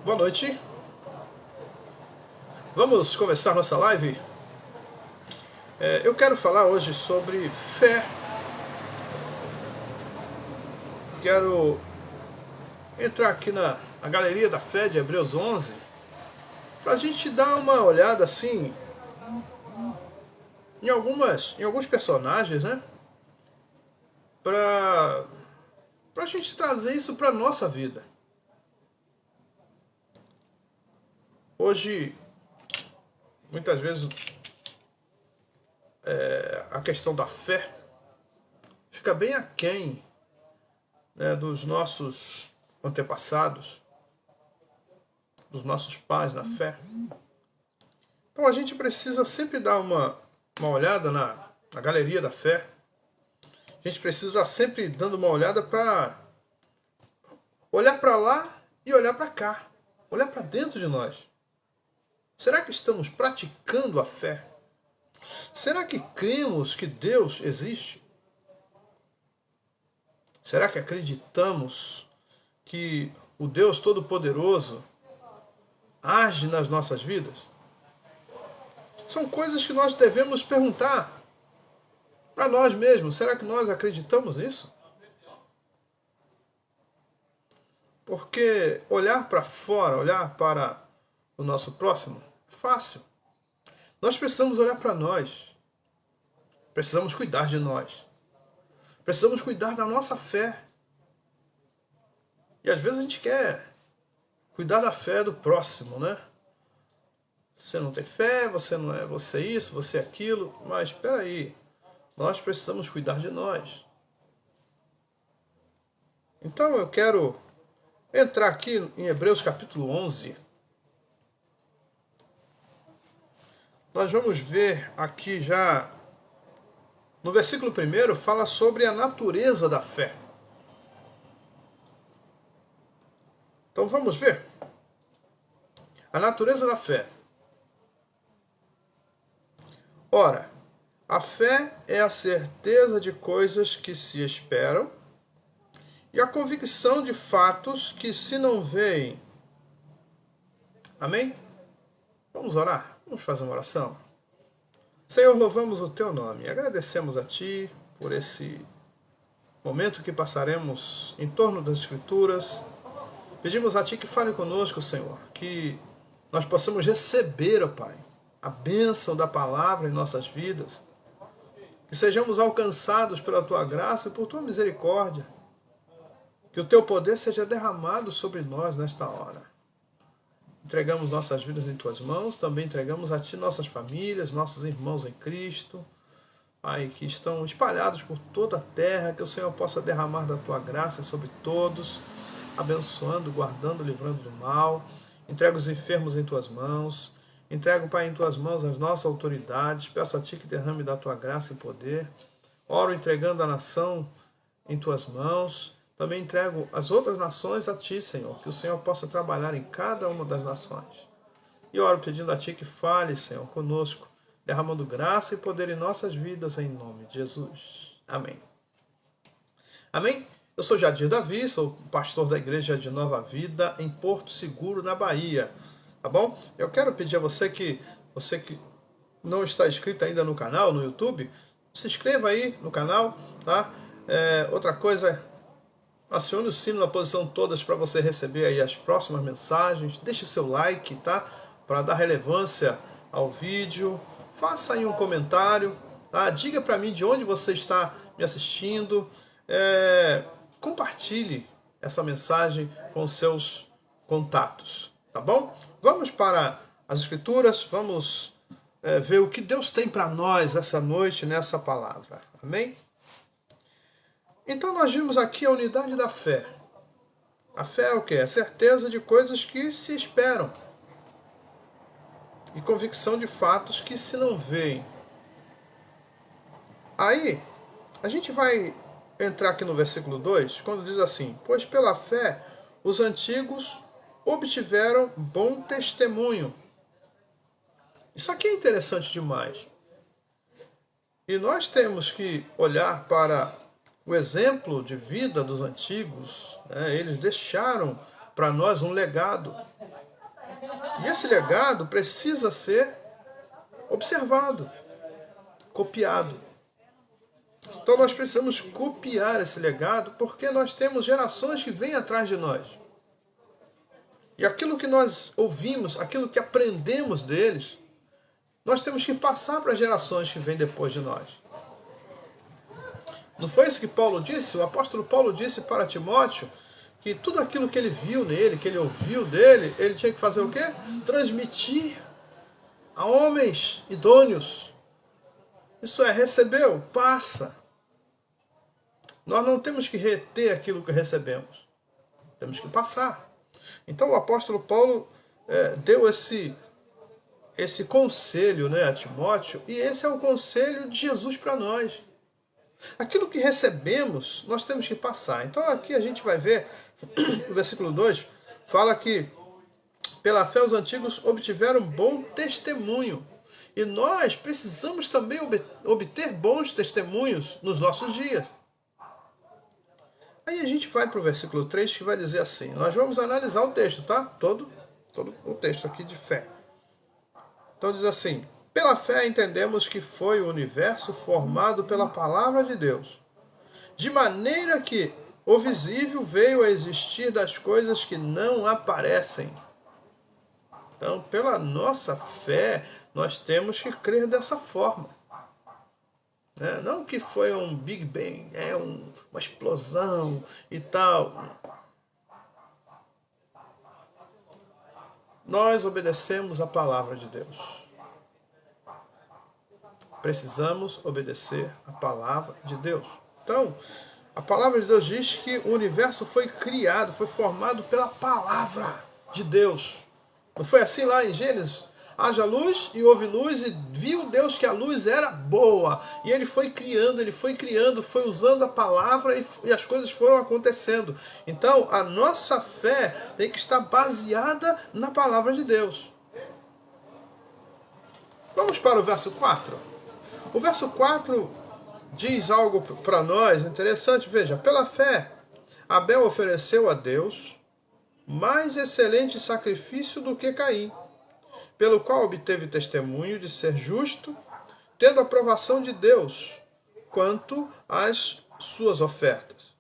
Boa noite. Vamos começar nossa live? Eu quero falar hoje sobre fé. Quero entrar aqui na galeria da fé de Hebreus 11 para a gente dar uma olhada assim em alguns personagens, né? Para a gente trazer isso para nossa vida. Hoje, muitas vezes, a questão da fé fica bem aquém, né, dos nossos antepassados, dos nossos pais na fé. Então a gente precisa sempre dar uma olhada na galeria da fé. A gente precisa estar sempre dando uma olhada para olhar para lá e olhar para cá. Olhar para dentro de nós. Será que estamos praticando a fé? Será que cremos que Deus existe? Será que acreditamos que o Deus Todo-Poderoso age nas nossas vidas? São coisas que nós devemos perguntar para nós mesmos. Será que nós acreditamos nisso? Porque olhar para fora, olhar para o nosso próximo, é fácil. Nós precisamos olhar para nós. Precisamos cuidar de nós. Precisamos cuidar da nossa fé. E às vezes a gente quer cuidar da fé do próximo, né? Você não tem fé, você não é você isso, você é aquilo. Mas espera aí, nós precisamos cuidar de nós. Então eu quero entrar aqui em Hebreus capítulo 11. Nós vamos ver aqui já, no versículo 1, fala sobre a natureza da fé. Então vamos ver. A natureza da fé. Ora, a fé é a certeza de coisas que se esperam e a convicção de fatos que se não veem. Amém? Vamos orar? Vamos fazer uma oração? Senhor, louvamos o Teu nome. Agradecemos a Ti por esse momento que passaremos em torno das Escrituras. Pedimos a Ti que fale conosco, Senhor, que nós possamos receber, ó Pai, a bênção da palavra em nossas vidas, que sejamos alcançados pela Tua graça e por Tua misericórdia, que o Teu poder seja derramado sobre nós nesta hora. Entregamos nossas vidas em Tuas mãos, também entregamos a Ti nossas famílias, nossos irmãos em Cristo, Pai, que estão espalhados por toda a terra, que o Senhor possa derramar da Tua graça sobre todos, abençoando, guardando, livrando do mal. Entrega os enfermos em Tuas mãos. Entrego, Pai, em Tuas mãos as nossas autoridades. Peço a Ti que derrame da Tua graça e poder. Oro entregando a nação em Tuas mãos. Também entrego as outras nações a Ti, Senhor. Que o Senhor possa trabalhar em cada uma das nações. E oro pedindo a Ti que fale, Senhor, conosco, derramando graça e poder em nossas vidas, em nome de Jesus. Amém. Amém? Eu sou Jadir Davi, sou pastor da igreja de Nova Vida em Porto Seguro, na Bahia. Tá bom? Eu quero pedir a você que não está inscrito ainda no canal, no YouTube, se inscreva aí no canal, tá? Outra coisa, acione o sino na posição todas para você receber aí as próximas mensagens. Deixe o seu like, tá? Para dar relevância ao vídeo. Faça aí um comentário, tá? Diga para mim de onde você está me assistindo. Compartilhe essa mensagem com seus contatos, tá bom? Vamos para as Escrituras, vamos ver o que Deus tem para nós essa noite nessa palavra, amém? Então nós vimos aqui a unidade da fé. A fé é o quê? É a certeza de coisas que se esperam e convicção de fatos que se não veem. Aí, a gente vai entrar aqui no versículo 2, quando diz assim: pois pela fé os antigos obtiveram bom testemunho. Isso aqui é interessante demais. E nós temos que olhar para o exemplo de vida dos antigos, né? Eles deixaram para nós um legado. E esse legado precisa ser observado, copiado. Então nós precisamos copiar esse legado, porque nós temos gerações que vêm atrás de nós. E aquilo que nós ouvimos, aquilo que aprendemos deles, nós temos que passar para as gerações que vêm depois de nós. Não foi isso que Paulo disse? O apóstolo Paulo disse para Timóteo que tudo aquilo que ele viu nele, que ele ouviu dele, ele tinha que fazer o quê? Transmitir a homens idôneos. Isso é, recebeu, passa. Nós não temos que reter aquilo que recebemos. Temos que passar. Então o apóstolo Paulo deu esse conselho, né, a Timóteo, e esse é o conselho de Jesus para nós. Aquilo que recebemos, nós temos que passar. Então aqui a gente vai ver, o versículo 2, fala que pela fé os antigos obtiveram bom testemunho. E nós precisamos também obter bons testemunhos nos nossos dias. Aí a gente vai para o versículo 3, que vai dizer assim, nós vamos analisar o texto, tá? Todo o texto aqui de fé. Então diz assim, pela fé entendemos que foi o universo formado pela palavra de Deus, de maneira que o visível veio a existir das coisas que não aparecem. Então, pela nossa fé, nós temos que crer dessa forma. Não que foi um Big Bang, uma explosão e tal. Nós obedecemos a palavra de Deus. Precisamos obedecer a palavra de Deus. Então, a palavra de Deus diz que o universo foi criado, foi formado pela palavra de Deus. Não foi assim lá em Gênesis? Haja luz e houve luz, e viu Deus que a luz era boa. E ele foi criando, foi usando a palavra e as coisas foram acontecendo. Então, a nossa fé tem que estar baseada na palavra de Deus. Vamos para o verso 4. O verso 4 diz algo para nós interessante. Veja, pela fé, Abel ofereceu a Deus mais excelente sacrifício do que Caim, pelo qual obteve testemunho de ser justo, tendo aprovação de Deus quanto às suas ofertas.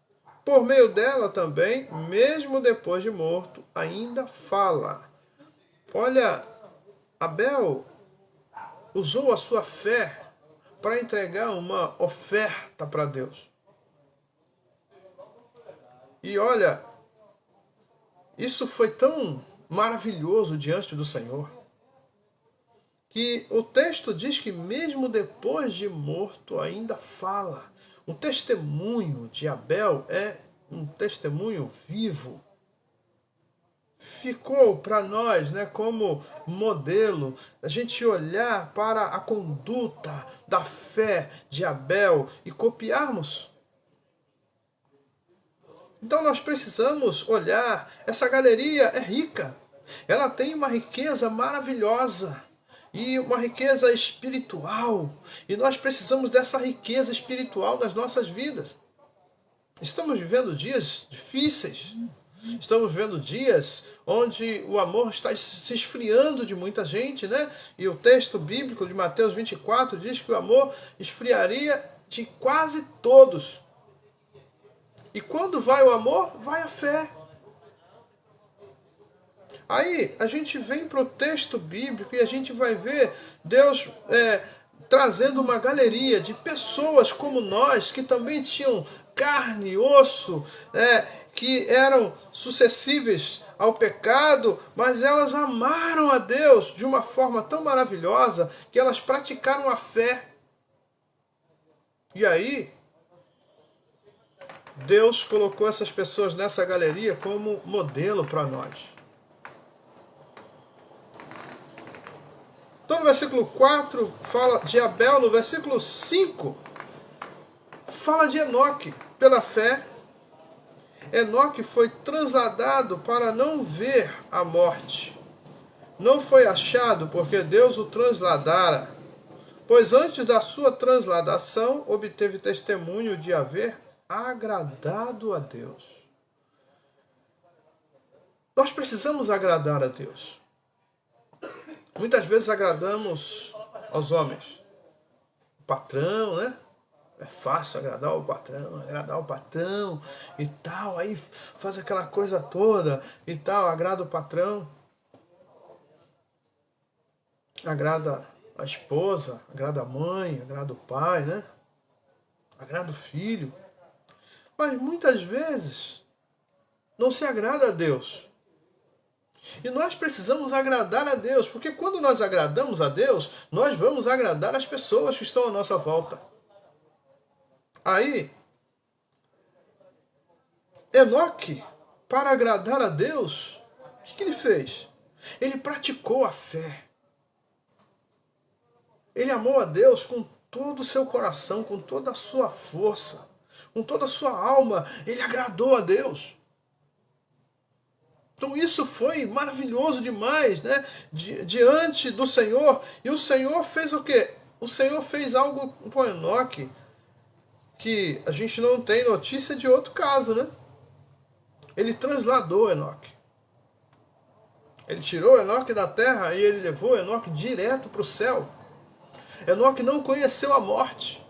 Por meio dela também, mesmo depois de morto, ainda fala. Olha, Abel usou a sua fé para entregar uma oferta para Deus. E olha, isso foi tão maravilhoso diante do Senhor, que o texto diz que mesmo depois de morto ainda fala. O testemunho de Abel é um testemunho vivo. Ficou para nós, como modelo, a gente olhar para a conduta da fé de Abel e copiarmos. Então nós precisamos olhar, essa galeria é rica, ela tem uma riqueza maravilhosa e uma riqueza espiritual, e nós precisamos dessa riqueza espiritual nas nossas vidas. Estamos vivendo dias difíceis, estamos vivendo dias onde o amor está se esfriando de muita gente, E o texto bíblico de Mateus 24 diz que o amor esfriaria de quase todos. E quando vai o amor, vai a fé. Aí a gente vem para o texto bíblico e a gente vai ver Deus trazendo uma galeria de pessoas como nós, que também tinham carne e osso, que eram suscetíveis ao pecado, mas elas amaram a Deus de uma forma tão maravilhosa que elas praticaram a fé. E aí, Deus colocou essas pessoas nessa galeria como modelo para nós. Então no versículo 4 fala de Abel, no versículo 5 fala de Enoque. Pela fé, Enoque foi transladado para não ver a morte. Não foi achado porque Deus o transladara, pois antes da sua transladação obteve testemunho de haver agradado a Deus. Nós precisamos agradar a Deus. Muitas vezes agradamos aos homens. O patrão, né? É fácil agradar o patrão e tal. Aí faz aquela coisa toda e tal, agrada o patrão. Agrada a esposa, agrada a mãe, agrada o pai, né? Agrada o filho. Mas muitas vezes não se agrada a Deus. E nós precisamos agradar a Deus, porque quando nós agradamos a Deus, nós vamos agradar as pessoas que estão à nossa volta. Aí, Enoque, para agradar a Deus, o que ele fez? Ele praticou a fé. Ele amou a Deus com todo o seu coração, com toda a sua força, com toda a sua alma. Ele agradou a Deus. Então isso foi maravilhoso demais, né? Diante do Senhor. E o Senhor fez o quê? O Senhor fez algo com Enoque que a gente não tem notícia de outro caso, né? Ele transladou Enoque. Ele tirou Enoque da terra e ele levou Enoque direto para o céu. Enoque não conheceu a morte.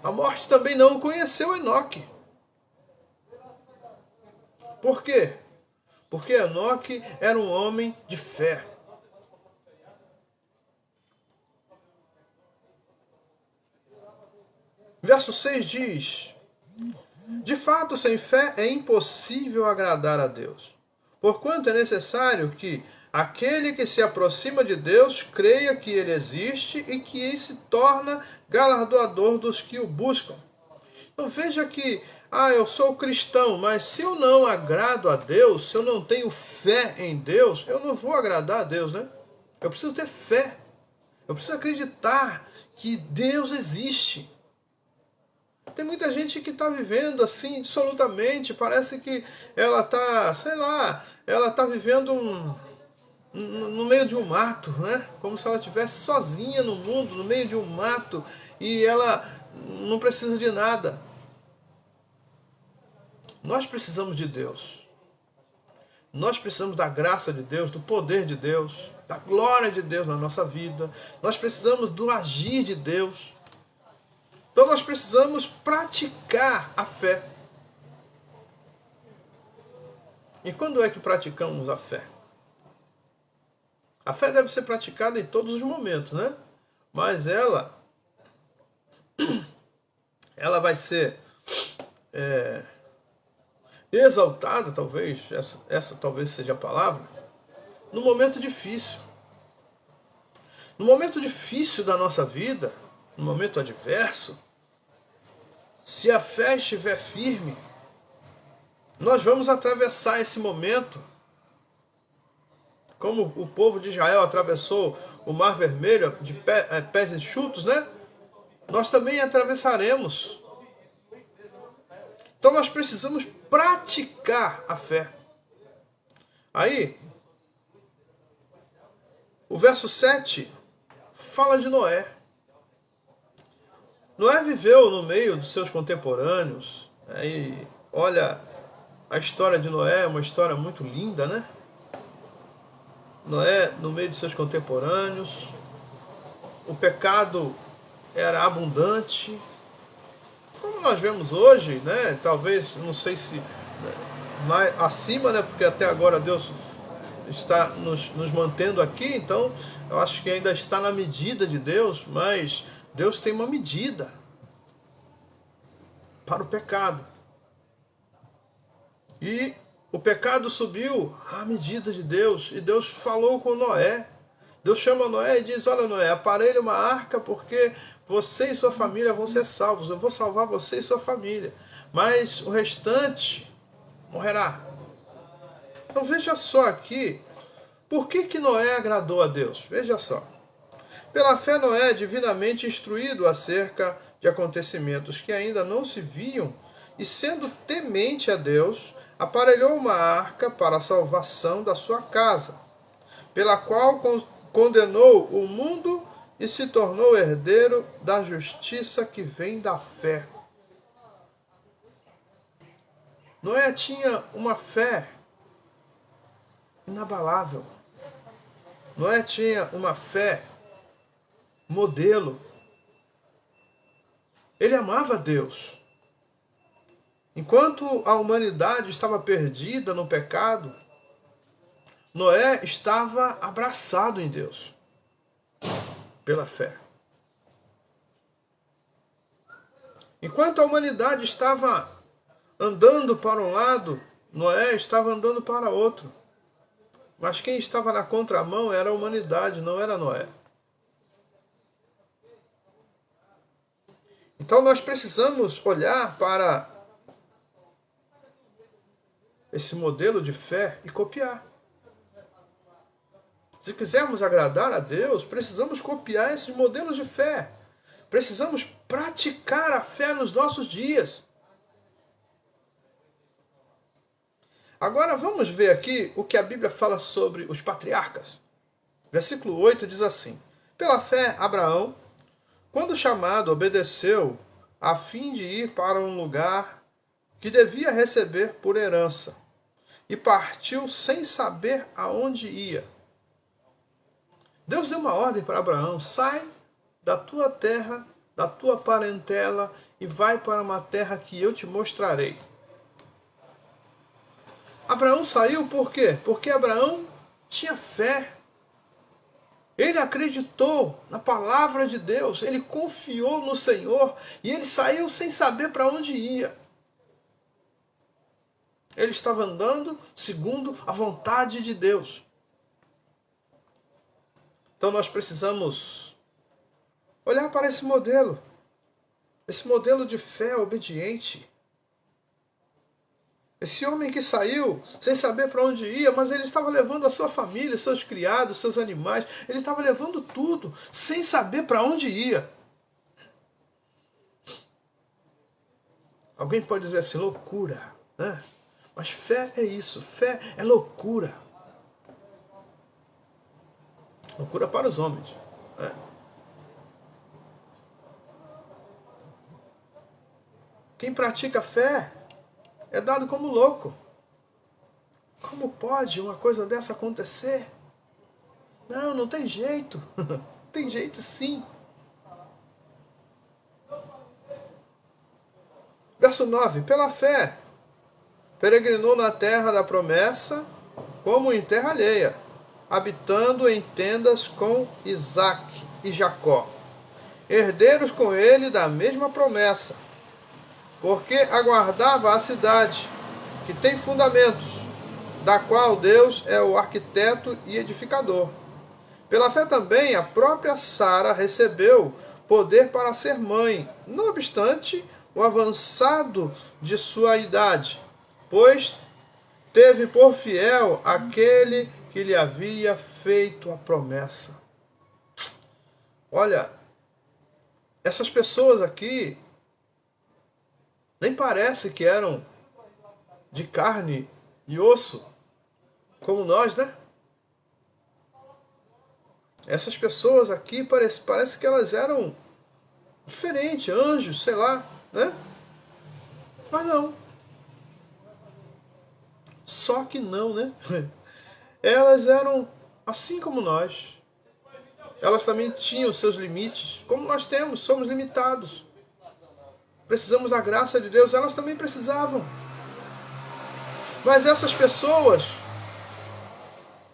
A morte também não conheceu Enoque. Por quê? Porque Enoque era um homem de fé. Verso 6 diz: de fato, sem fé é impossível agradar a Deus, porquanto é necessário que aquele que se aproxima de Deus creia que ele existe e que ele se torna galardoador dos que o buscam. Então veja que, eu sou cristão, mas se eu não agrado a Deus, se eu não tenho fé em Deus, eu não vou agradar a Deus, né? Eu preciso ter fé. Eu preciso acreditar que Deus existe. Tem muita gente que está vivendo assim, dissolutamente, parece que ela está, sei lá, ela está vivendo no meio de um mato, né? Como se ela estivesse sozinha no mundo, no meio de um mato, e ela não precisa de nada. Nós precisamos de Deus. Nós precisamos da graça de Deus, do poder de Deus, da glória de Deus na nossa vida. Nós precisamos do agir de Deus. Então nós precisamos praticar a fé. E quando é que praticamos a fé? A fé deve ser praticada em todos os momentos, né? Mas ela vai ser exaltada, talvez, essa talvez seja a palavra, no momento difícil. No momento difícil da nossa vida, no momento adverso, se a fé estiver firme, nós vamos atravessar esse momento, como o povo de Israel atravessou o Mar Vermelho de pés enxutos, né? Nós também atravessaremos. Então nós precisamos praticar a fé. Aí, o verso 7 fala de Noé. Noé viveu no meio dos seus contemporâneos. Aí, olha, a história de Noé é uma história muito linda, né? Noé no meio dos seus contemporâneos. O pecado era abundante. Como nós vemos hoje, né? Talvez, não sei se mais acima, né? Porque até agora Deus está nos mantendo aqui, então eu acho que ainda está na medida de Deus, mas Deus tem uma medida para o pecado. E o pecado subiu à medida de Deus, e Deus falou com Noé. Deus chama Noé e diz: olha, Noé, aparelhe uma arca, porque você e sua família vão ser salvos. Eu vou salvar você e sua família, mas o restante morrerá. Então veja só aqui, por que Noé agradou a Deus? Veja só. Pela fé, Noé é divinamente instruído acerca de acontecimentos que ainda não se viam, e sendo temente a Deus, aparelhou uma arca para a salvação da sua casa, pela qual condenou o mundo e se tornou herdeiro da justiça que vem da fé. Noé tinha uma fé inabalável. Noé tinha uma fé modelo. Ele amava Deus. Enquanto a humanidade estava perdida no pecado, Noé estava abraçado em Deus, pela fé. Enquanto a humanidade estava andando para um lado, Noé estava andando para outro. Mas quem estava na contramão era a humanidade, não era Noé. Então nós precisamos olhar para esse modelo de fé e copiar. Se quisermos agradar a Deus, precisamos copiar esses modelos de fé. Precisamos praticar a fé nos nossos dias. Agora vamos ver aqui o que a Bíblia fala sobre os patriarcas. Versículo 8 diz assim: Pela fé, Abraão, quando chamado, obedeceu a fim de ir para um lugar que devia receber por herança, e partiu sem saber aonde ia. Deus deu uma ordem para Abraão: sai da tua terra, da tua parentela, e vai para uma terra que eu te mostrarei. Abraão saiu por quê? Porque Abraão tinha fé. Ele acreditou na palavra de Deus, ele confiou no Senhor e ele saiu sem saber para onde ia. Ele estava andando segundo a vontade de Deus. Então nós precisamos olhar para esse modelo de fé obediente. Esse homem que saiu sem saber para onde ia, mas ele estava levando a sua família, seus criados, seus animais, ele estava levando tudo, sem saber para onde ia. Alguém pode dizer assim, loucura, né? Mas fé é isso, fé é loucura. Loucura para os homens. Né? Quem pratica fé é dado como louco. Como pode uma coisa dessa acontecer? Não, não tem jeito. Tem jeito sim. Verso 9. Pela fé, peregrinou na terra da promessa, como em terra alheia, habitando em tendas com Isaque e Jacó, herdeiros com ele da mesma promessa, porque aguardava a cidade, que tem fundamentos, da qual Deus é o arquiteto e edificador. Pela fé também a própria Sara recebeu poder para ser mãe, não obstante o avançado de sua idade, pois teve por fiel aquele que lhe havia feito a promessa. Olha, essas pessoas aqui nem parece que eram de carne e osso, como nós, né? Essas pessoas aqui parece que elas eram diferentes, anjos, sei lá, né? Mas não. Só que não, né? Elas eram assim como nós. Elas também tinham seus limites, como nós temos, somos limitados. Precisamos da graça de Deus, elas também precisavam. Mas essas pessoas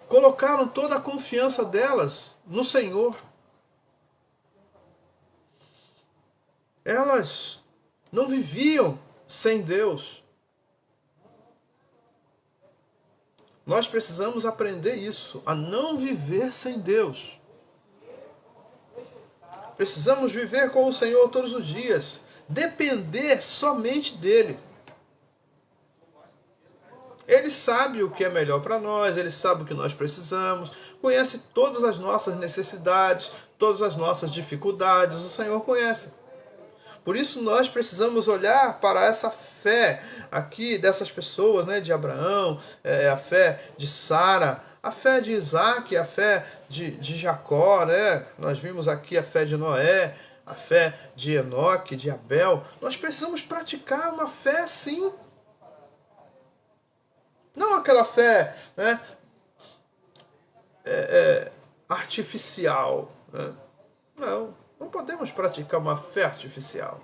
colocaram toda a confiança delas no Senhor. Elas não viviam sem Deus. Nós precisamos aprender isso, a não viver sem Deus. Precisamos viver com o Senhor todos os dias, depender somente dEle. Ele sabe o que é melhor para nós, Ele sabe o que nós precisamos, conhece todas as nossas necessidades, todas as nossas dificuldades, o Senhor conhece. Por isso nós precisamos olhar para essa fé aqui dessas pessoas, né, de Abraão, a fé de Sara, a fé de Isaque, a fé de Jacó, né? Nós vimos aqui a fé de Noé, a fé de Enoque, de Abel. Nós precisamos praticar uma fé assim. Não aquela fé, né, artificial, né? Não, não podemos praticar uma fé artificial.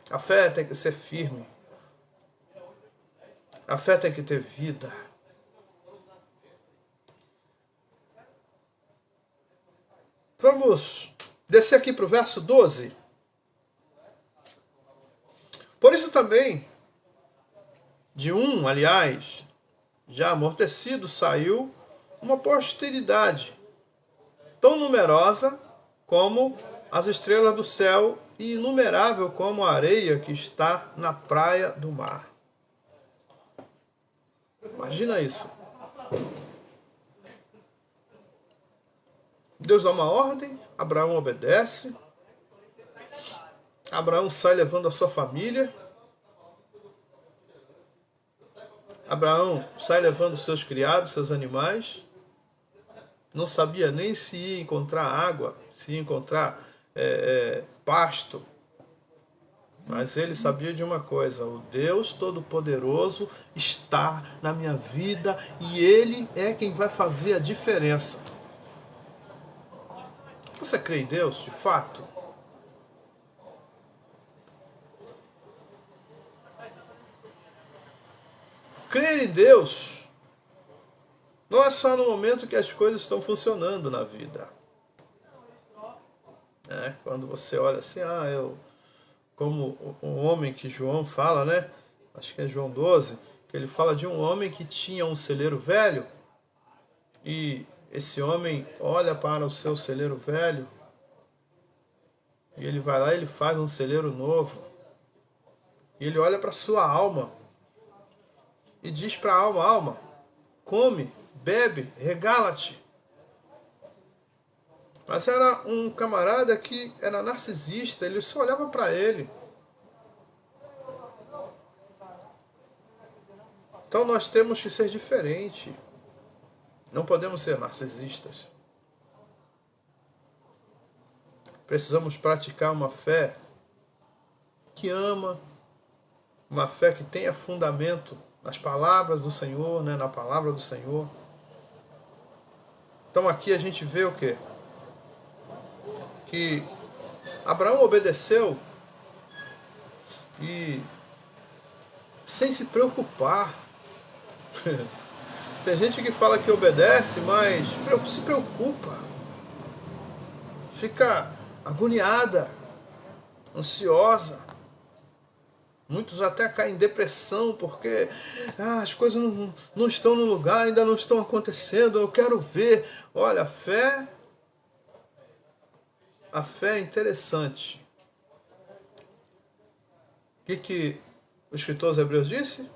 A fé tem que ser firme. A fé tem que ter vida. Vamos descer aqui para o verso 12. Por isso também, de um, aliás, já amortecido, saiu uma posteridade tão numerosa como as estrelas do céu e inumerável como a areia que está na praia do mar. Imagina isso. Deus dá uma ordem, Abraão obedece, Abraão sai levando a sua família, Abraão sai levando seus criados, seus animais, não sabia nem se ia encontrar água, se ia encontrar pasto, mas ele sabia de uma coisa: o Deus Todo-Poderoso está na minha vida e Ele é quem vai fazer a diferença. Você crê em Deus, de fato? Crer em Deus não é só no momento que as coisas estão funcionando na vida. Quando você olha assim, como o homem que João fala, né? Acho que é João 12, que ele fala de um homem que tinha um celeiro velho e esse homem olha para o seu celeiro velho e ele vai lá e ele faz um celeiro novo. E ele olha para a sua alma e diz para a alma: alma, come, bebe, regala-te. Mas era um camarada que era narcisista, ele só olhava para ele. Então nós temos que ser diferente. Não podemos ser narcisistas. Precisamos praticar uma fé que ama, uma fé que tenha fundamento nas palavras do Senhor, né? Na palavra do Senhor. Então aqui a gente vê o quê? Que Abraão obedeceu e sem se preocupar. Tem gente que fala que obedece, mas se preocupa. Fica agoniada, ansiosa. Muitos até caem em depressão porque as coisas não estão no lugar, ainda não estão acontecendo, eu quero ver. Olha, a fé é interessante. O que o escritor aos Hebreus disse?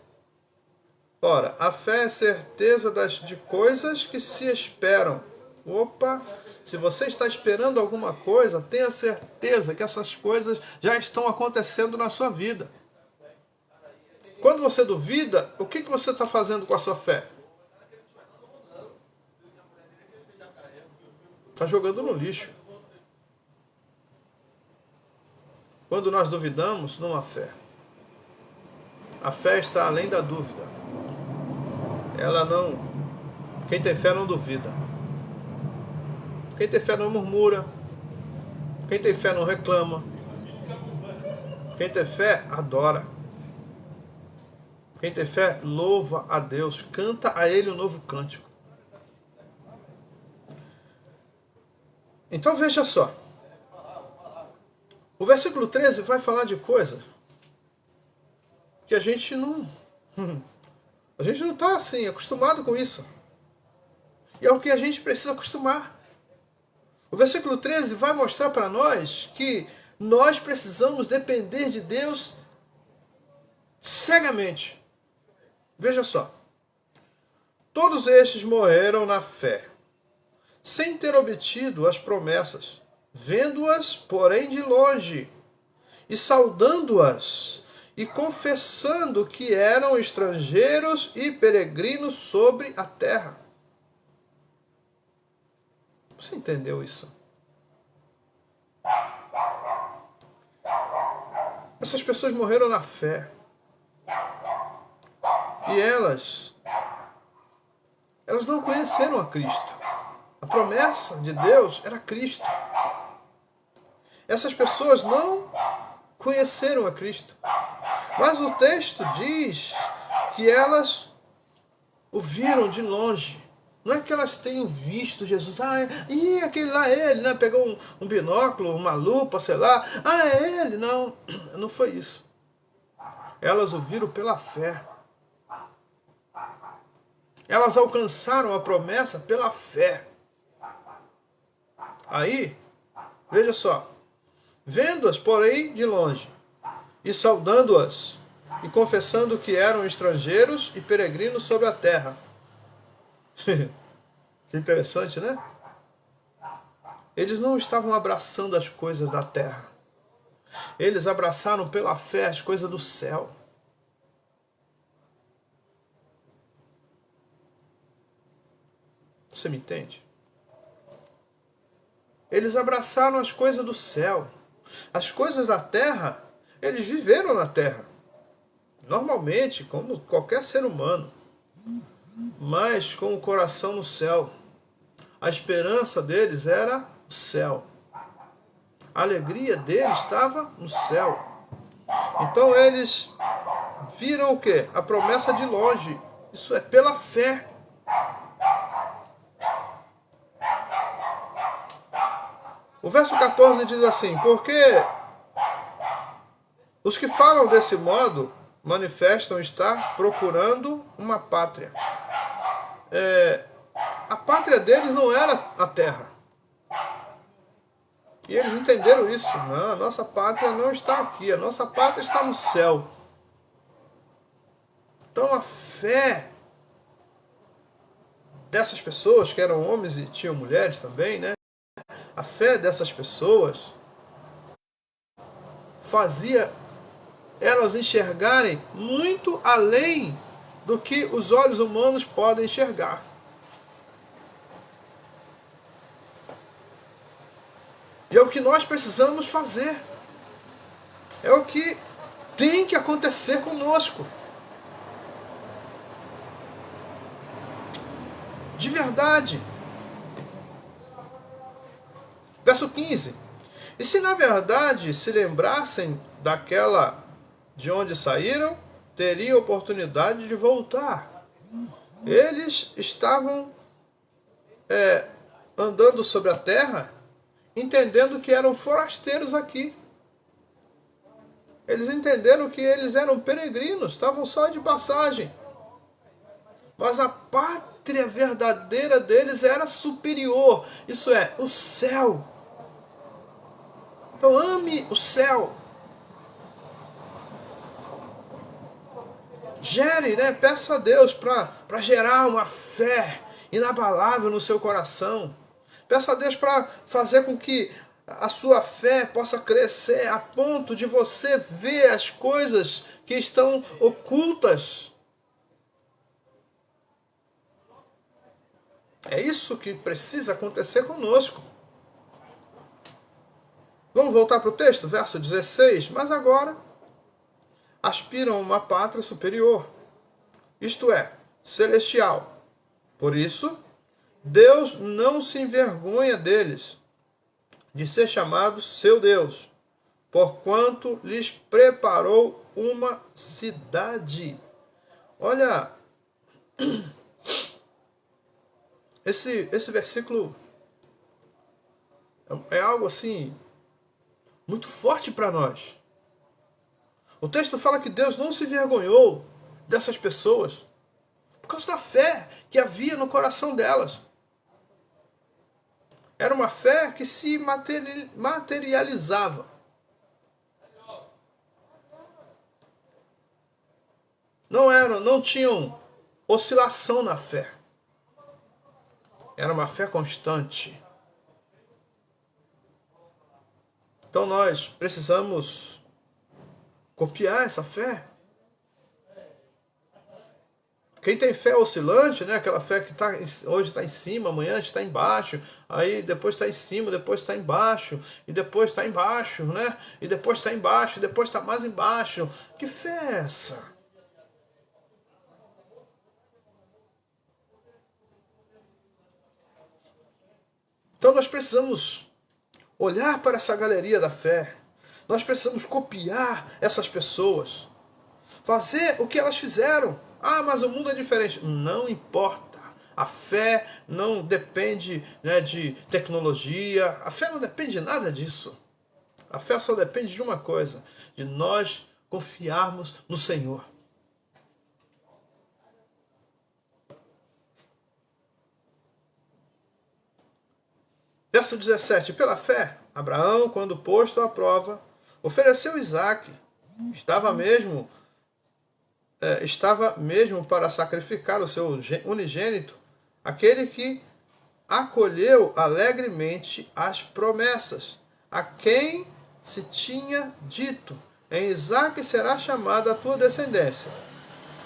Ora, a fé é certeza de coisas que se esperam. Opa! Se você está esperando alguma coisa, tenha certeza que essas coisas já estão acontecendo na sua vida. Quando você duvida, o que você está fazendo com a sua fé? Está jogando no lixo. Quando nós duvidamos, não há fé. A fé está além da dúvida. Ela não... Quem tem fé não duvida. Quem tem fé não murmura. Quem tem fé não reclama. Quem tem fé adora. Quem tem fé louva a Deus. Canta a Ele um novo cântico. Então veja só. O versículo 13 vai falar de coisa que a gente não está assim acostumado com isso. E é o que a gente precisa acostumar. O versículo 13 vai mostrar para nós que nós precisamos depender de Deus cegamente. Veja só. Todos estes morreram na fé, sem ter obtido as promessas, vendo-as, porém, de longe, e saudando-as, e confessando que eram estrangeiros e peregrinos sobre a terra. Você entendeu isso? Essas pessoas morreram na fé. E elas não conheceram a Cristo. A promessa de Deus era Cristo. Essas pessoas não conheceram a Cristo. Mas o texto diz que elas o viram de longe. Não é que elas tenham visto Jesus. Aquele lá é ele, né? Pegou um binóculo, uma lupa, sei lá. É ele. Não, não foi isso. Elas o viram pela fé. Elas alcançaram a promessa pela fé. Aí, veja só. Vendo-as, porém, de longe, e saudando-as, e confessando que eram estrangeiros e peregrinos sobre a terra. Que interessante, né? Eles não estavam abraçando as coisas da terra. Eles abraçaram pela fé as coisas do céu. Você me entende? Eles abraçaram as coisas do céu. As coisas da terra, eles viveram na terra. Normalmente, como qualquer ser humano. Mas com o coração no céu. A esperança deles era o céu. A alegria deles estava no céu. Então eles viram o quê? A promessa de longe. Isso é pela fé. O verso 14 diz assim: porque os que falam desse modo manifestam estar procurando uma pátria. A pátria deles não era a terra. E eles entenderam isso. Não, a nossa pátria não está aqui. A nossa pátria está no céu. Então a fé dessas pessoas, que eram homens e tinham mulheres também, né? A fé dessas pessoas fazia elas enxergarem muito além do que os olhos humanos podem enxergar. E é o que nós precisamos fazer. É o que tem que acontecer conosco. De verdade. Verso 15. E se na verdade se lembrassem daquela de onde saíram, teriam oportunidade de voltar. Eles estavam andando sobre a terra, entendendo que eram forasteiros aqui. Eles entenderam que eles eram peregrinos, estavam só de passagem. Mas a pátria verdadeira deles era superior, isso é, o céu. Então ame o céu. Gere, né? Peça a Deus para gerar uma fé inabalável no seu coração. Peça a Deus para fazer com que a sua fé possa crescer a ponto de você ver as coisas que estão ocultas. É isso que precisa acontecer conosco. Vamos voltar para o texto, verso 16. Mas agora aspiram a uma pátria superior, isto é, celestial. Por isso, Deus não se envergonha deles, de ser chamado seu Deus, porquanto lhes preparou uma cidade. Olha, esse versículo é algo assim muito forte para nós. O texto fala que Deus não se envergonhou dessas pessoas por causa da fé que havia no coração delas. Era uma fé que se materializava. Não tinham oscilação na fé. Era uma fé constante. Então nós precisamos copiar essa fé. Quem tem fé oscilante, né? Aquela fé que hoje está em cima, amanhã está embaixo, aí depois está em cima, depois está embaixo, e depois está embaixo, né? E depois está embaixo, e depois está mais embaixo. Que fé é essa? Então nós precisamos olhar para essa galeria da fé. Nós precisamos copiar essas pessoas. Fazer o que elas fizeram. Ah, mas o mundo é diferente. Não importa. A fé não depende, né, de tecnologia. A fé não depende de nada disso. A fé só depende de uma coisa: de nós confiarmos no Senhor. Verso 17. Pela fé, Abraão, quando posto à prova, ofereceu Isaque. Estava mesmo para sacrificar o seu unigênito, aquele que acolheu alegremente as promessas, a quem se tinha dito: em Isaque será chamada a tua descendência,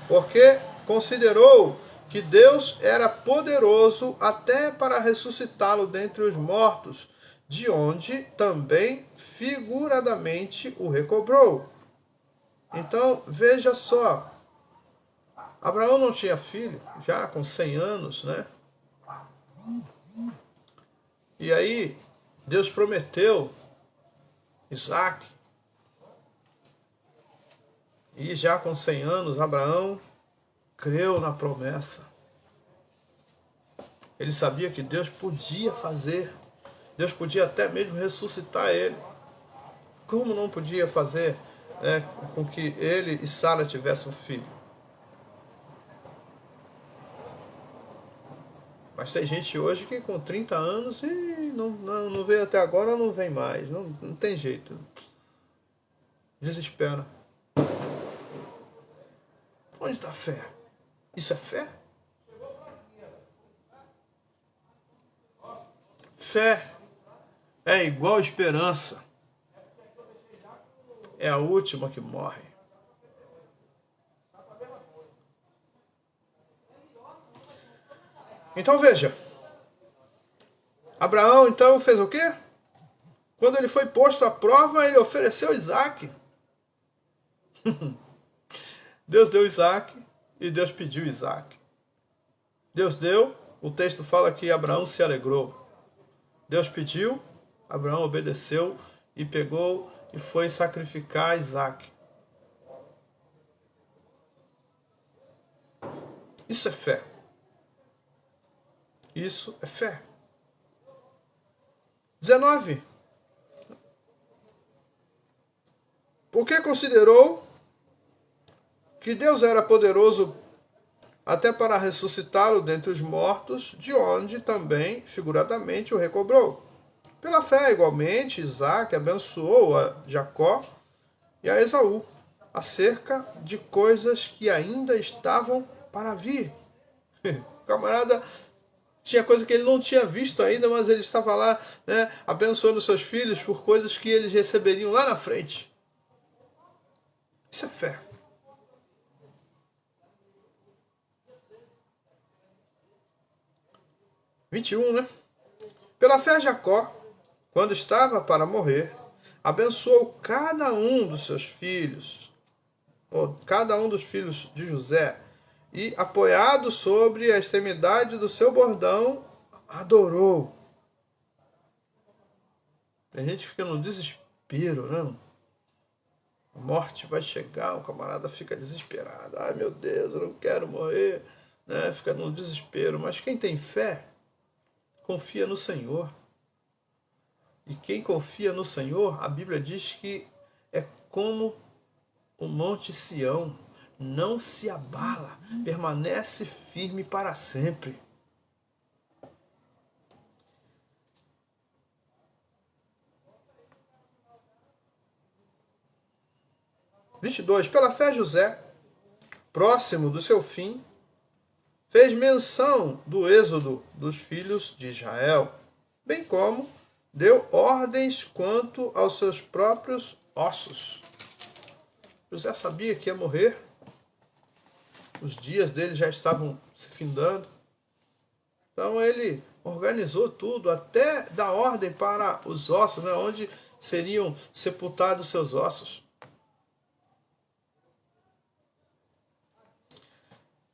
porque considerou que Deus era poderoso até para ressuscitá-lo dentre os mortos, de onde também figuradamente o recobrou. Então, veja só, Abraão não tinha filho, já com 100 anos, né? E aí, Deus prometeu Isaque. E já com 100 anos, Abraão creu na promessa. Ele sabia que Deus podia fazer. Deus podia até mesmo ressuscitar ele. Como não podia fazer, né, com que ele e Sara tivessem um filho? Mas tem gente hoje que com 30 anos e não veio até agora, não vem mais. Não tem jeito. Desespera. Onde está a fé? Isso é fé? Fé é igual esperança. É a última que morre. Então veja. Abraão então fez o quê? Quando ele foi posto à prova, ele ofereceu Isaque. Deus deu Isaque e Deus pediu Isaque. Deus deu, o texto fala que Abraão se alegrou. Deus pediu, Abraão obedeceu e pegou e foi sacrificar Isaque. Isso é fé. Isso é fé. 19. Porque considerou que Deus era poderoso até para ressuscitá-lo dentre os mortos, de onde também, figuradamente, o recobrou. Pela fé, igualmente, Isaque abençoou a Jacó e a Esaú, acerca de coisas que ainda estavam para vir. O camarada tinha coisa que ele não tinha visto ainda, mas ele estava lá, né, abençoando seus filhos por coisas que eles receberiam lá na frente. Isso é fé. né? Pela fé, Jacó, quando estava para morrer, abençoou cada um dos seus filhos, ou cada um dos filhos de José, e, apoiado sobre a extremidade do seu bordão, adorou. A gente fica no desespero, né? A morte vai chegar, o camarada fica desesperado. Ai, meu Deus, eu não quero morrer, né? Fica no desespero. Mas quem tem fé, confia no Senhor. E quem confia no Senhor, a Bíblia diz que é como o Monte Sião, não se abala, permanece firme para sempre. Pela fé, José, próximo do seu fim, fez menção do êxodo dos filhos de Israel, bem como deu ordens quanto aos seus próprios ossos. José sabia que ia morrer, os dias dele já estavam se findando, então ele organizou tudo, até dar ordem para os ossos, né, onde seriam sepultados seus ossos.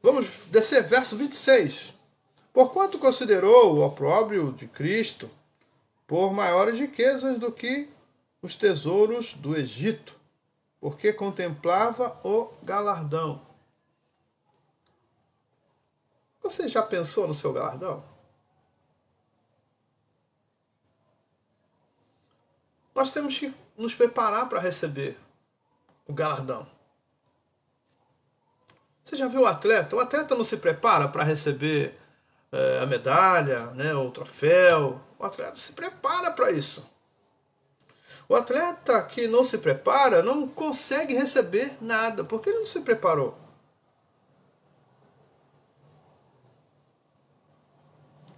Vamos descer, verso 26. Porquanto considerou o opróbrio de Cristo por maiores riquezas do que os tesouros do Egito, porque contemplava o galardão. Você já pensou no seu galardão? Nós temos que nos preparar para receber o galardão. Você já viu o atleta? O atleta não se prepara para receber a medalha, né, o troféu. O atleta se prepara para isso. O atleta que não se prepara não consegue receber nada, porque ele não se preparou.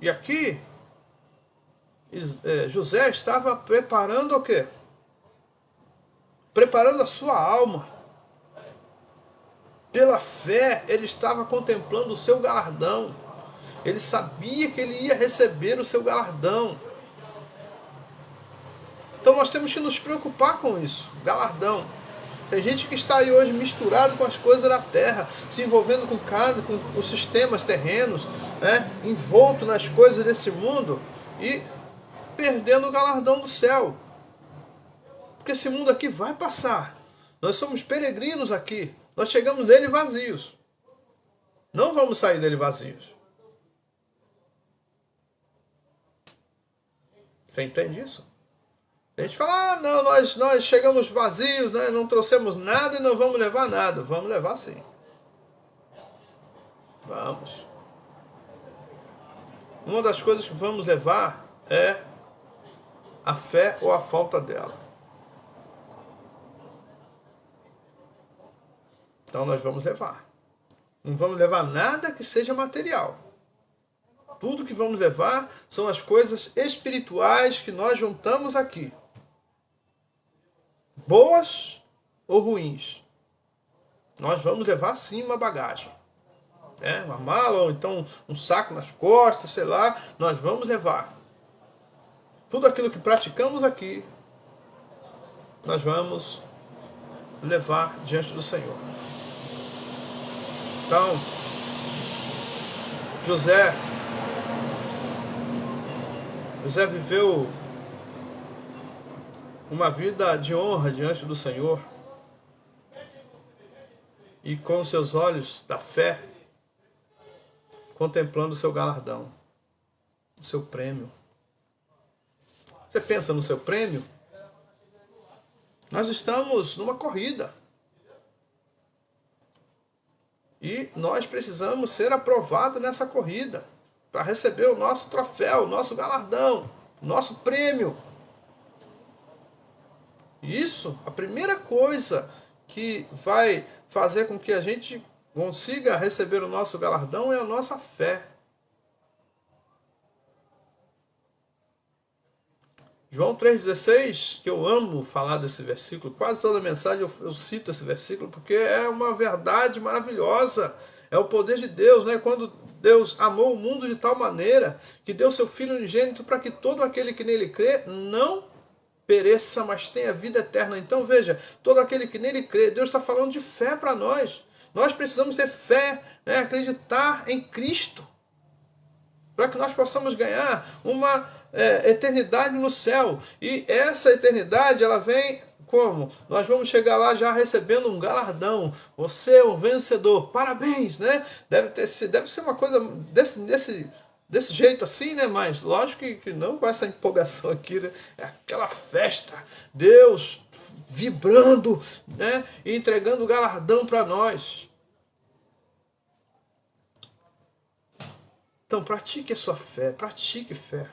E aqui, José estava preparando o quê? Preparando a sua alma. Pela fé, ele estava contemplando o seu galardão. Ele sabia que ele ia receber o seu galardão. Então nós temos que nos preocupar com isso, galardão. Tem gente que está aí hoje misturado com as coisas da terra, se envolvendo com casa, com os sistemas terrenos, né? Envolto nas coisas desse mundo e perdendo o galardão do céu. Porque esse mundo aqui vai passar. Nós somos peregrinos aqui. Nós chegamos nele vazios. Não vamos sair dele vazios. Você entende isso? A gente fala, não, nós chegamos vazios, né? Não trouxemos nada e não vamos levar nada. Vamos levar sim. Vamos. Uma das coisas que vamos levar é a fé ou a falta dela. Então nós vamos levar. Não vamos levar nada que seja material. Tudo que vamos levar são as coisas espirituais que nós juntamos aqui. Boas ou ruins. Nós vamos levar sim uma bagagem. Uma mala ou então um saco nas costas, sei lá. Nós vamos levar. Tudo aquilo que praticamos aqui, nós vamos levar diante do Senhor. Então, José viveu uma vida de honra diante do Senhor e com seus olhos da fé, contemplando o seu galardão, o seu prêmio. Você pensa no seu prêmio? Nós estamos numa corrida. E nós precisamos ser aprovados nessa corrida para receber o nosso troféu, o nosso galardão, o nosso prêmio. Isso, a primeira coisa que vai fazer com que a gente consiga receber o nosso galardão é a nossa fé. João 3,16, que eu amo falar desse versículo, quase toda mensagem eu cito esse versículo, porque é uma verdade maravilhosa, é o poder de Deus, né? Quando Deus amou o mundo de tal maneira, que deu seu Filho unigênito para que todo aquele que nele crê, não pereça, mas tenha vida eterna. Então veja, todo aquele que nele crê, Deus está falando de fé para nós. Nós precisamos ter fé, né? Acreditar em Cristo, para que nós possamos ganhar uma eternidade no céu. E essa eternidade, ela vem como? Nós vamos chegar lá já recebendo um galardão. Você é um vencedor. Parabéns, né? Deve ser uma coisa desse jeito assim, né? Mas lógico que não com essa empolgação aqui, né? É aquela festa. Deus vibrando, né? E entregando o galardão para nós. Então pratique a sua fé, pratique fé.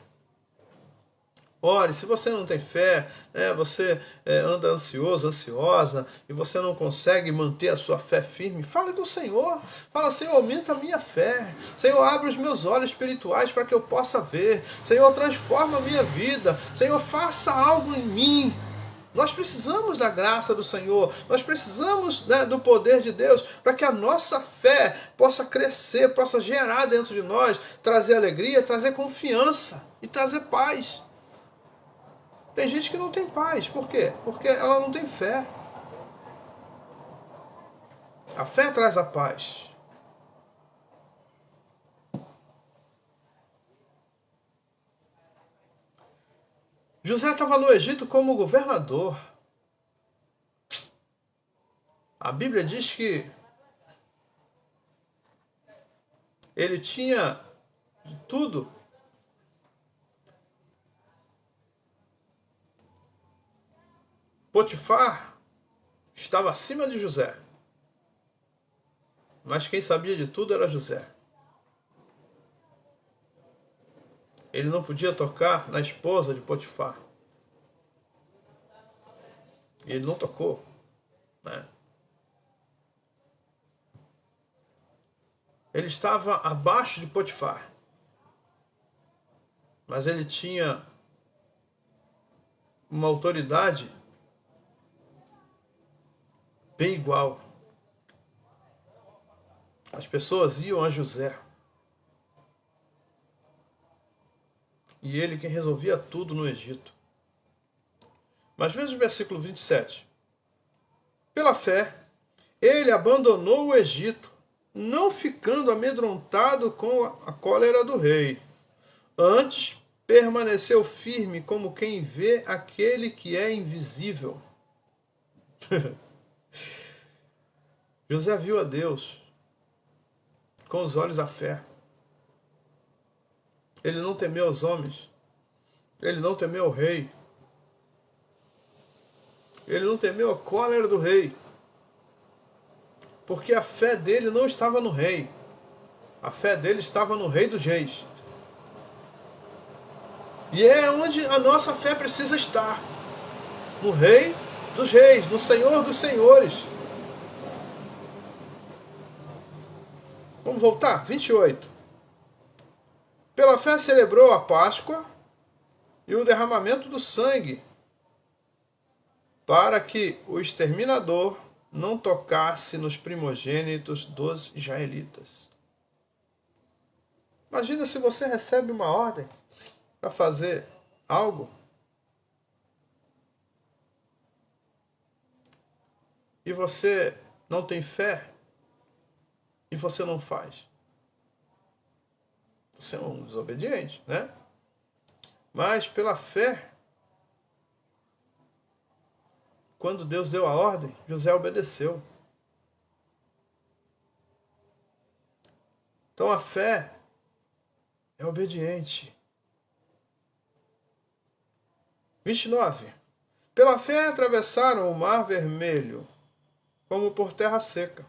Ore, se você não tem fé, você anda ansioso, ansiosa, e você não consegue manter a sua fé firme, fale com o Senhor. Fala, Senhor, aumenta a minha fé. Senhor, abre os meus olhos espirituais para que eu possa ver. Senhor, transforma a minha vida. Senhor, faça algo em mim. Nós precisamos da graça do Senhor, nós precisamos, né, do poder de Deus, para que a nossa fé possa crescer, possa gerar dentro de nós, trazer alegria, trazer confiança e trazer paz. Tem gente que não tem paz. Por quê? Porque ela não tem fé. A fé traz a paz. José estava no Egito como governador. A Bíblia diz que ele tinha de tudo. Potifar estava acima de José. Mas quem sabia de tudo era José. Ele não podia tocar na esposa de Potifar. E ele não tocou, né? Ele estava abaixo de Potifar. Mas ele tinha uma autoridade bem igual. As pessoas iam a José. E ele quem resolvia tudo no Egito. Mas veja o versículo 27. Pela fé, ele abandonou o Egito, não ficando amedrontado com a cólera do rei. Antes, permaneceu firme como quem vê aquele que é invisível. José viu a Deus com os olhos da fé. Ele não temeu os homens. Ele não temeu o rei. Ele não temeu a cólera do rei. Porque a fé dele não estava no rei. A fé dele estava no Rei dos Reis. E é onde a nossa fé precisa estar. No Rei dos Reis, no Senhor dos Senhores. Vamos voltar? 28. Pela fé celebrou a Páscoa e o derramamento do sangue, para que o exterminador não tocasse nos primogênitos dos israelitas. Imagina se você recebe uma ordem para fazer algo e você não tem fé e você não faz. Você é um desobediente, né? Mas pela fé, quando Deus deu a ordem, José obedeceu. Então a fé é obediente. 29. Pela fé atravessaram o mar vermelho, como por terra seca.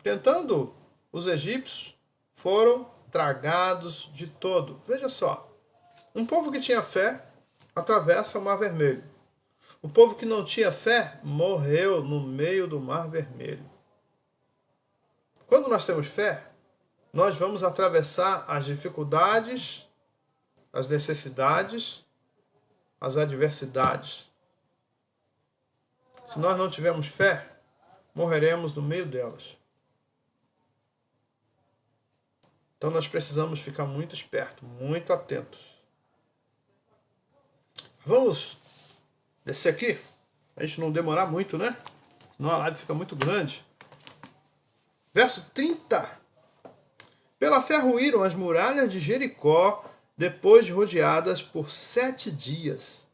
Tentando os egípcios, foram tragados de todo. Veja só, um povo que tinha fé atravessa o mar vermelho. O povo que não tinha fé morreu no meio do mar vermelho. Quando nós temos fé, nós vamos atravessar as dificuldades, as necessidades, as adversidades. Se nós não tivermos fé, morreremos no meio delas. Então nós precisamos ficar muito espertos, muito atentos. Vamos descer aqui, a gente não demorar muito, né? Senão a live fica muito grande. Verso 30. Pela fé ruíram as muralhas de Jericó, depois de rodeadas por 7 dias.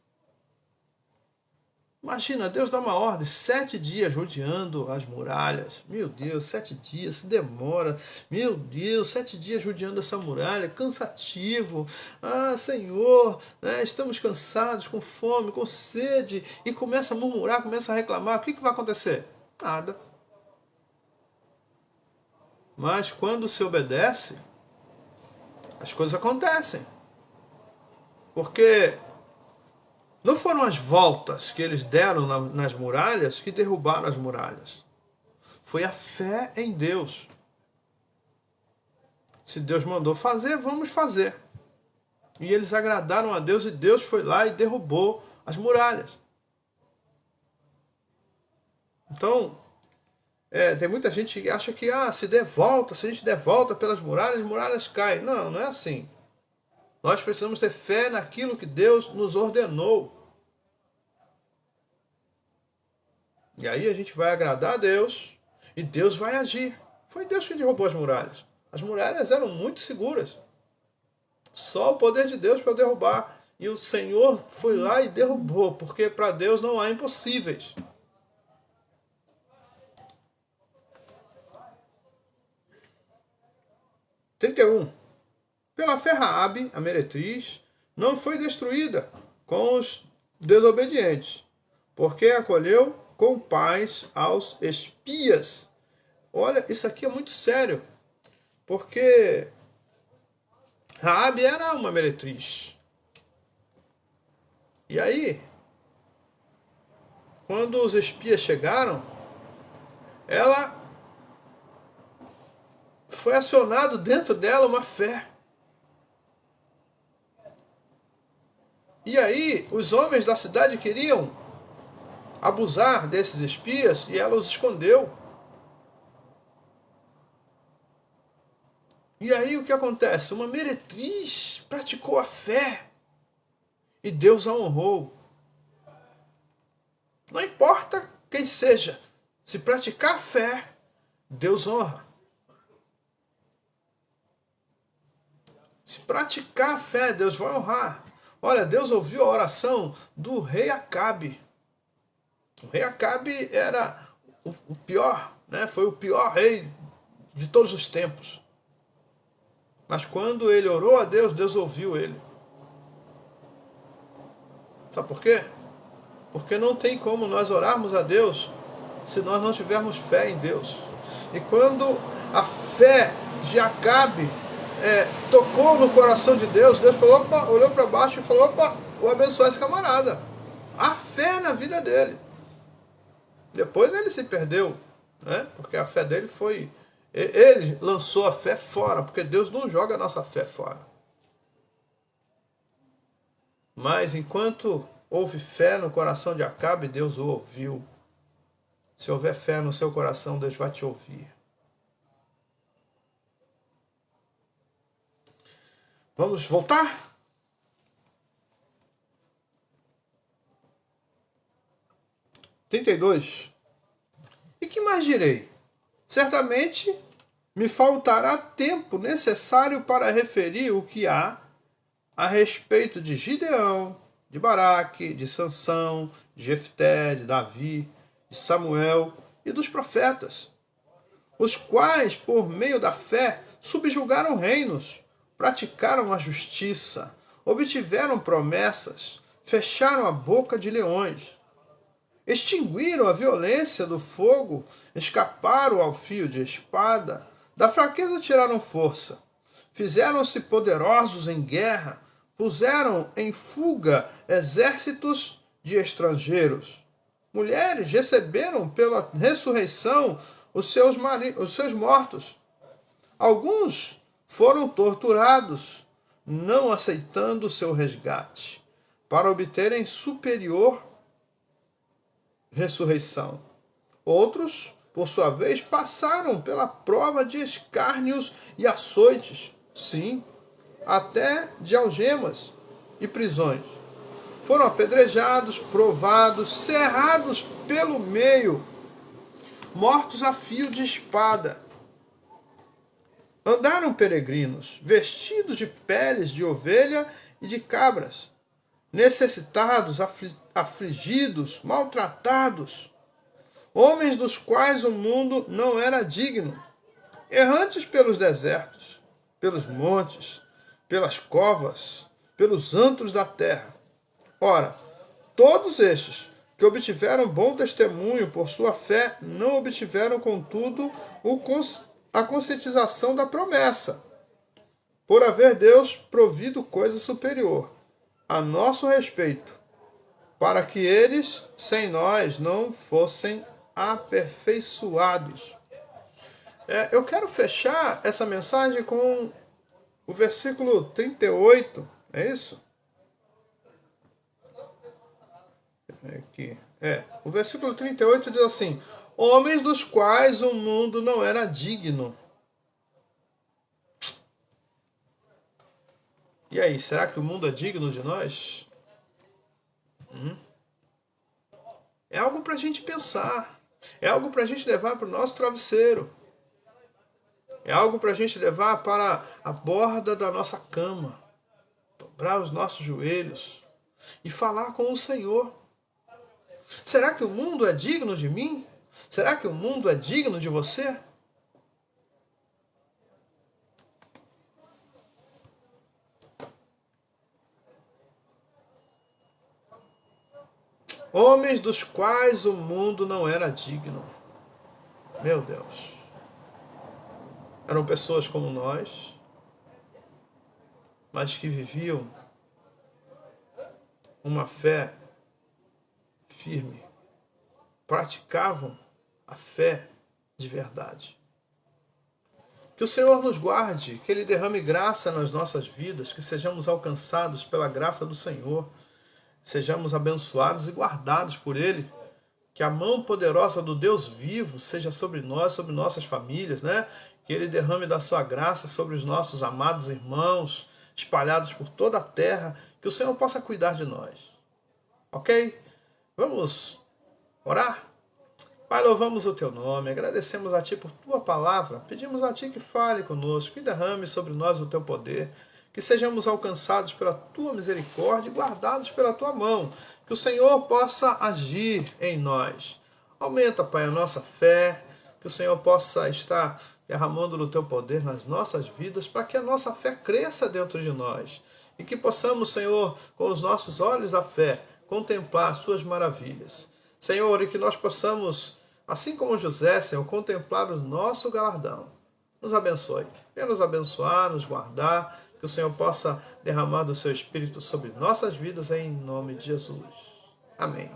Imagina, Deus dá uma ordem, 7 dias rodeando as muralhas. Meu Deus, 7 dias, se demora. Meu Deus, 7 dias rodeando essa muralha, cansativo. Ah, Senhor, né, estamos cansados, com fome, com sede. E começa a murmurar, começa a reclamar. O que vai acontecer? Nada. Mas quando se obedece, as coisas acontecem. Porque não foram as voltas que eles deram nas muralhas que derrubaram as muralhas. Foi a fé em Deus. Se Deus mandou fazer, vamos fazer. E eles agradaram a Deus e Deus foi lá e derrubou as muralhas. Então, tem muita gente que acha que se a gente der volta pelas muralhas, as muralhas caem. Não, não é assim. Nós precisamos ter fé naquilo que Deus nos ordenou. E aí a gente vai agradar a Deus e Deus vai agir. Foi Deus que derrubou as muralhas. As muralhas eram muito seguras. Só o poder de Deus para derrubar. e o Senhor foi lá e derrubou, porque para Deus não há impossíveis. 31. Pela fé Raabe, a meretriz, não foi destruída com os desobedientes, porque acolheu com paz aos espias. Olha, isso aqui é muito sério, porque Raabe era uma meretriz. E aí, quando os espias chegaram, ela foi acionado dentro dela uma fé. E aí, os homens da cidade queriam abusar desses espias e ela os escondeu. E aí o que acontece? Uma meretriz praticou a fé e Deus a honrou. Não importa quem seja, se praticar a fé, Deus honra. Se praticar a fé, Deus vai honrar. Olha, Deus ouviu a oração do rei Acabe. O rei Acabe era o pior, né? Foi o pior rei de todos os tempos. Mas quando ele orou a Deus, Deus ouviu ele. Sabe por quê? Porque não tem como nós orarmos a Deus se nós não tivermos fé em Deus. E quando a fé de Acabe tocou no coração de Deus, Deus falou, opa, olhou para baixo e falou, opa, vou abençoar esse camarada. A fé na vida dele. Depois ele se perdeu, né? Porque a fé dele foi... Ele lançou a fé fora, porque Deus não joga a nossa fé fora. Mas enquanto houve fé no coração de Acabe, Deus o ouviu. Se houver fé no seu coração, Deus vai te ouvir. Vamos voltar? Trinta e dois. E que mais direi? Certamente me faltará tempo necessário para referir o que há a respeito de Gideão, de Baraque, de Sansão, de Jefté, de Davi, de Samuel e dos profetas, os quais, por meio da fé, subjugaram reinos, praticaram a justiça, obtiveram promessas, fecharam a boca de leões, extinguiram a violência do fogo, escaparam ao fio de espada, da fraqueza tiraram força, fizeram-se poderosos em guerra, puseram em fuga exércitos de estrangeiros. Mulheres receberam pela ressurreição os seus mortos. Alguns foram torturados, não aceitando o seu resgate, para obterem superior ressurreição. Outros, por sua vez, passaram pela prova de escárnios e açoites, sim, até de algemas e prisões. Foram apedrejados, provados, cerrados pelo meio, mortos a fio de espada. Andaram peregrinos, vestidos de peles de ovelha e de cabras, necessitados, afligidos, maltratados, homens dos quais o mundo não era digno, errantes pelos desertos, pelos montes, pelas covas, pelos antros da terra. Ora, todos estes que obtiveram bom testemunho por sua fé, não obtiveram, contudo, a conscientização da promessa, por haver Deus provido coisa superior a nosso respeito, para que eles, sem nós, não fossem aperfeiçoados. Eu quero fechar essa mensagem com o versículo 38, é isso? Aqui. O versículo 38 diz assim: homens dos quais o mundo não era digno. E aí, será que o mundo é digno de nós? É algo para a gente pensar. É algo para a gente levar para o nosso travesseiro. É algo para a gente levar para a borda da nossa cama. dobrar os nossos joelhos e falar com o Senhor. Será que o mundo é digno de mim? Será que o mundo é digno de você? Homens dos quais o mundo não era digno. Meu Deus. Eram pessoas como nós, mas que viviam uma fé firme. Praticavam a fé de verdade. Que o Senhor nos guarde, que Ele derrame graça nas nossas vidas, que sejamos alcançados pela graça do Senhor, sejamos abençoados e guardados por Ele, que a mão poderosa do Deus vivo seja sobre nós, sobre nossas famílias, né? Que Ele derrame da sua graça sobre os nossos amados irmãos, espalhados por toda a terra, que o Senhor possa cuidar de nós. Ok? Vamos orar? Pai, louvamos o Teu nome, agradecemos a Ti por Tua palavra, pedimos a Ti que fale conosco, que derrame sobre nós o Teu poder, que sejamos alcançados pela Tua misericórdia e guardados pela Tua mão, que o Senhor possa agir em nós. Aumenta, Pai, a nossa fé, que o Senhor possa estar derramando o Teu poder nas nossas vidas, para que a nossa fé cresça dentro de nós, e que possamos, Senhor, com os nossos olhos da fé, contemplar as Suas maravilhas. Senhor, e que nós possamos, assim como José, Senhor, contemplar o nosso galardão. Nos abençoe. Venha nos abençoar, nos guardar, que o Senhor possa derramar do Seu Espírito sobre nossas vidas, em nome de Jesus. Amém.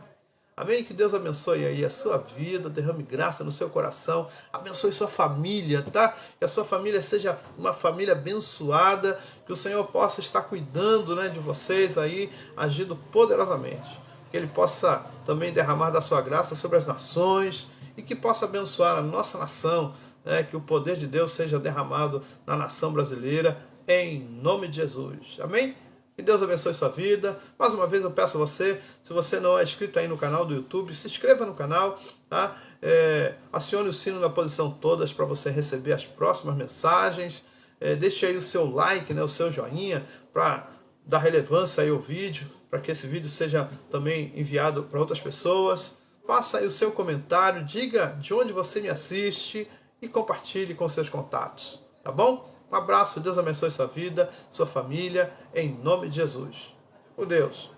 Amém? Que Deus abençoe aí a sua vida, derrame graça no seu coração, abençoe sua família, tá? Que a sua família seja uma família abençoada, que o Senhor possa estar cuidando, né, de vocês aí, agindo poderosamente. Que Ele possa também derramar da sua graça sobre as nações e que possa abençoar a nossa nação, né? Que o poder de Deus seja derramado na nação brasileira, em nome de Jesus. Amém? Que Deus abençoe sua vida. Mais uma vez eu peço a você, se você não é inscrito aí no canal do YouTube, se inscreva no canal, tá? Acione o sino na posição todas para você receber as próximas mensagens. Deixe aí o seu like, né, o seu joinha, para dar relevância aí ao vídeo, para que esse vídeo seja também enviado para outras pessoas. Faça aí o seu comentário, diga de onde você me assiste e compartilhe com seus contatos, tá bom? Um abraço, Deus abençoe sua vida, sua família, em nome de Jesus. Com Deus.